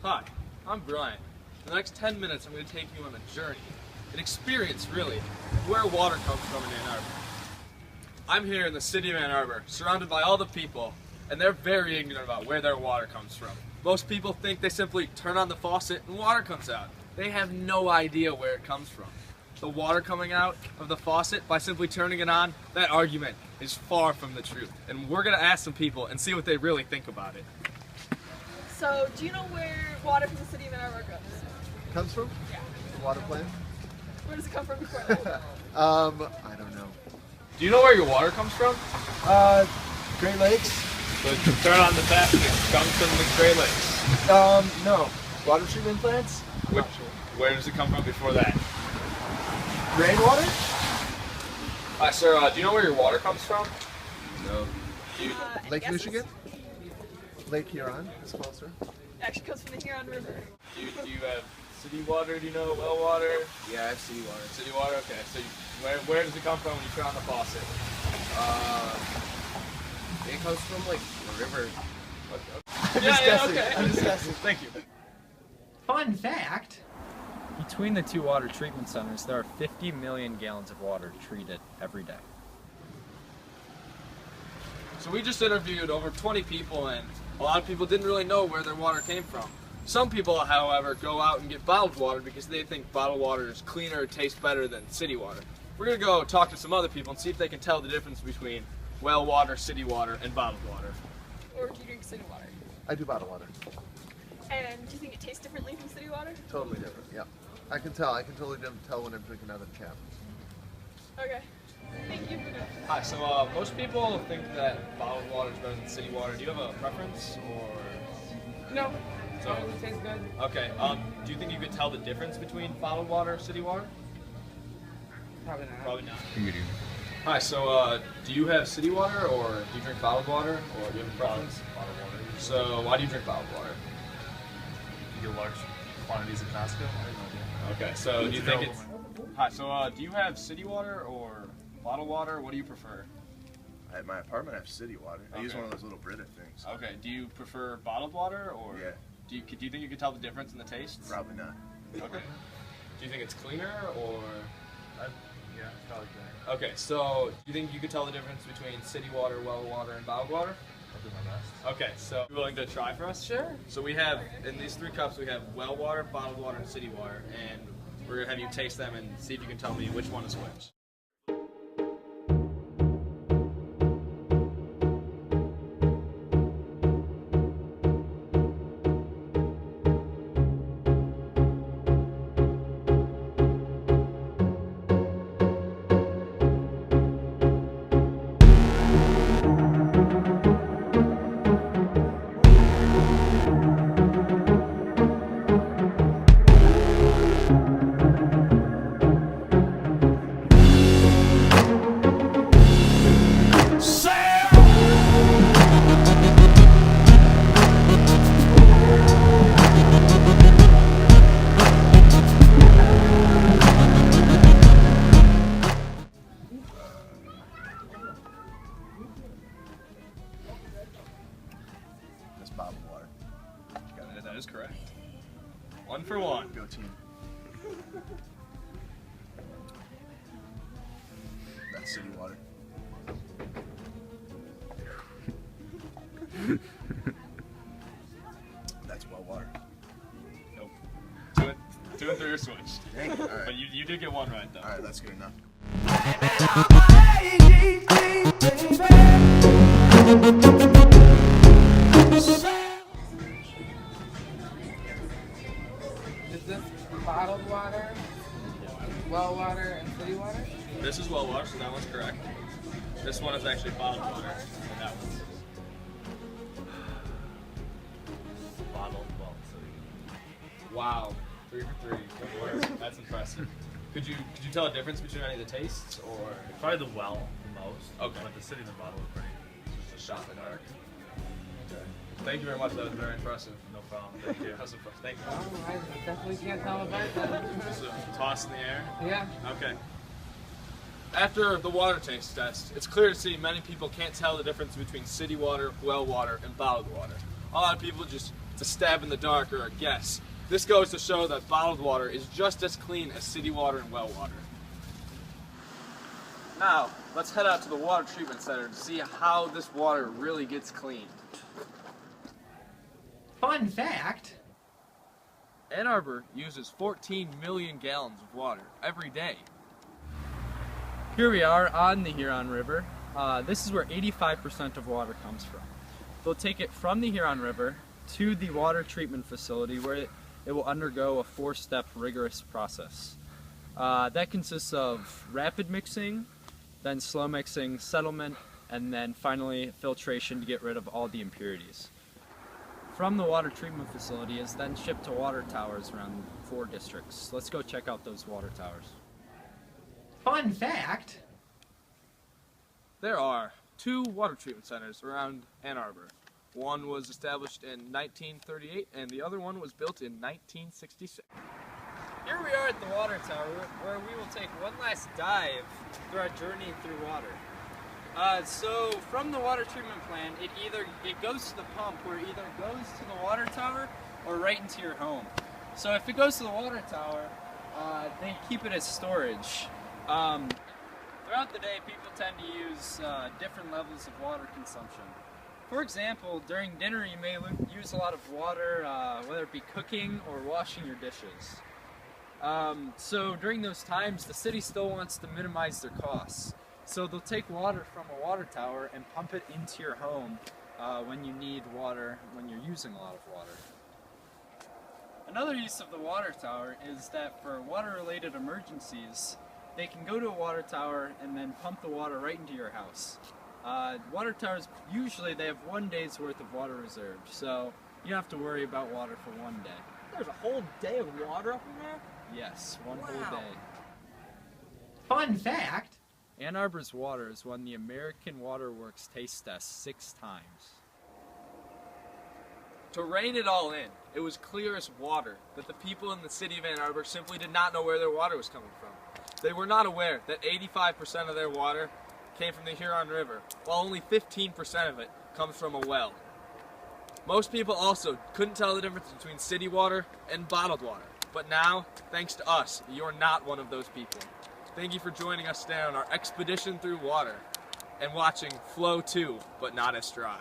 Hi, I'm Brian. In the next 10 minutes, I'm going to take you on a journey, an experience really, of where water comes from in Ann Arbor. I'm here in the city of Ann Arbor, surrounded by all the people, and they're very ignorant about where their water comes from. Most people think they simply turn on the faucet and water comes out. They have no idea where it comes from. The water coming out of the faucet by simply turning it on, that argument is far from the truth. And we're going to ask some people and see what they really think about it. So, do you know where water from the city of Ann Arbor goes? Comes from? Yeah. The water plant? Where does it come from before that? I don't know. Do you know where your water comes from? Great Lakes? So turn on the tap and it comes from the Great Lakes. No. Water treatment plants? Where does it come from before that? Rainwater? Hi, sir. Do you know where your water comes from? No. Any Lake guesses? Michigan? Lake Huron is closer. It actually comes from the Huron River. Do you have city water? Do you know well water? Yeah, I have city water. City water. Okay. So where does it come from when you turn on the faucet? It comes from like a river. Okay. I'm just guessing. Thank you. Fun fact, between the two water treatment centers, there are 50 million gallons of water treated every day. So we just interviewed over 20 people, and a lot of people didn't really know where their water came from. Some people, however, go out and get bottled water because they think bottled water is cleaner or tastes better than city water. We're going to go talk to some other people and see if they can tell the difference between well water, city water, and bottled water. Or do you drink city water? I do bottled water. And do you think it tastes differently from city water? Totally different, yeah. I can tell. I can totally tell when I'm drinking out of the tap. Okay. Thank you for that. Hi, so most people think that bottled water is better than city water. Do you have a preference, or? No. So, It tastes good. okay, do you think you could tell the difference between bottled water and city water? Probably not. Probably not. You do. Hi, so do you have city water, or do you drink bottled water, or do you have a preference? Bottled water. So why do you drink bottled water? You get large quantities at Costco. I have no idea. Okay, so do you think it's... Available. Hi, so do you have city water or bottled water? What do you prefer? At my apartment, I have city water. I use Okay. one of those little Brita things. Okay, do you prefer bottled water, or Yeah. do you think you could tell the difference in the tastes? Probably not. Okay. Do you think it's cleaner, or... Yeah, probably good. Okay, so do you think you could tell the difference between city water, well water, and bottled water? I'll do my best. Okay, so you willing to try for us? Sure. So we have, in these 3 cups, we have well water, bottled water, and city water, and we're going to have you taste them and see if you can tell me which one is which. That's bottled water. That is correct. 1 for 1. Go team. That's city water. That's well water. Nope. 2 and 3 are switched. Dang it. All But right. you did get 1 right, though. All right, that's good enough. Is this bottled water, well water, and city water? This is well water, so that one's correct. This one is actually bottled water, and that one's... Bottled, well, so Wow. 3 for 3. Good work. That's impressive. Could you tell a difference between any of the tastes, or probably the well the most. Okay. But the city and the bottle are pretty. just a shot in the dark? Okay. Thank you very much. That was very impressive. No problem. Thank you. That was impressive. Thank you. Oh, I definitely can't tell apart that. Just a toss in the air. Yeah. Okay. After the water taste test, it's clear to see many people can't tell the difference between city water, well water, and bottled water. A lot of people just It's a stab in the dark or a guess. This goes to show that bottled water is just as clean as city water and well water. Now, let's head out to the water treatment center to see how this water really gets cleaned. Fun fact. Ann Arbor uses 14 million gallons of water every day. Here we are on the Huron River. This is where 85% of water comes from. They'll take it from the Huron River to the water treatment facility where it will undergo a 4-step rigorous process. That consists of rapid mixing, then slow mixing, settlement, and then finally filtration to get rid of all the impurities. From the water treatment facility is then shipped to water towers around 4 districts. Let's go check out those water towers. Fun fact. There are 2 water treatment centers around Ann Arbor. One was established in 1938 and the other one was built in 1966. Here we are at the water tower where we will take one last dive through our journey through water. So from the water treatment plant, it goes to the pump where it either goes to the water tower or right into your home. So if it goes to the water tower, they keep it as storage. Throughout the day, people tend to use different levels of water consumption. For example, during dinner you may use a lot of water, whether it be cooking or washing your dishes. So during those times, the city still wants to minimize their costs. So they'll take water from a water tower and pump it into your home when you need water, when you're using a lot of water. Another use of the water tower is that for water-related emergencies, they can go to a water tower and then pump the water right into your house. Water towers, usually they have 1 day's worth of water reserved, so you don't have to worry about water for 1 day. There's a whole day of water up in there? Yes, one whole Wow. day. Fun fact. Ann Arbor's water has won the American Water Works taste test 6 times. To rein it all in, it was clear as water that the people in the city of Ann Arbor simply did not know where their water was coming from. They were not aware that 85% of their water came from the Huron River, while only 15% of it comes from a well. Most people also couldn't tell the difference between city water and bottled water. But now, thanks to us, you're not one of those people. Thank you for joining us today on our expedition through water and watching Flow 2, but not as dry.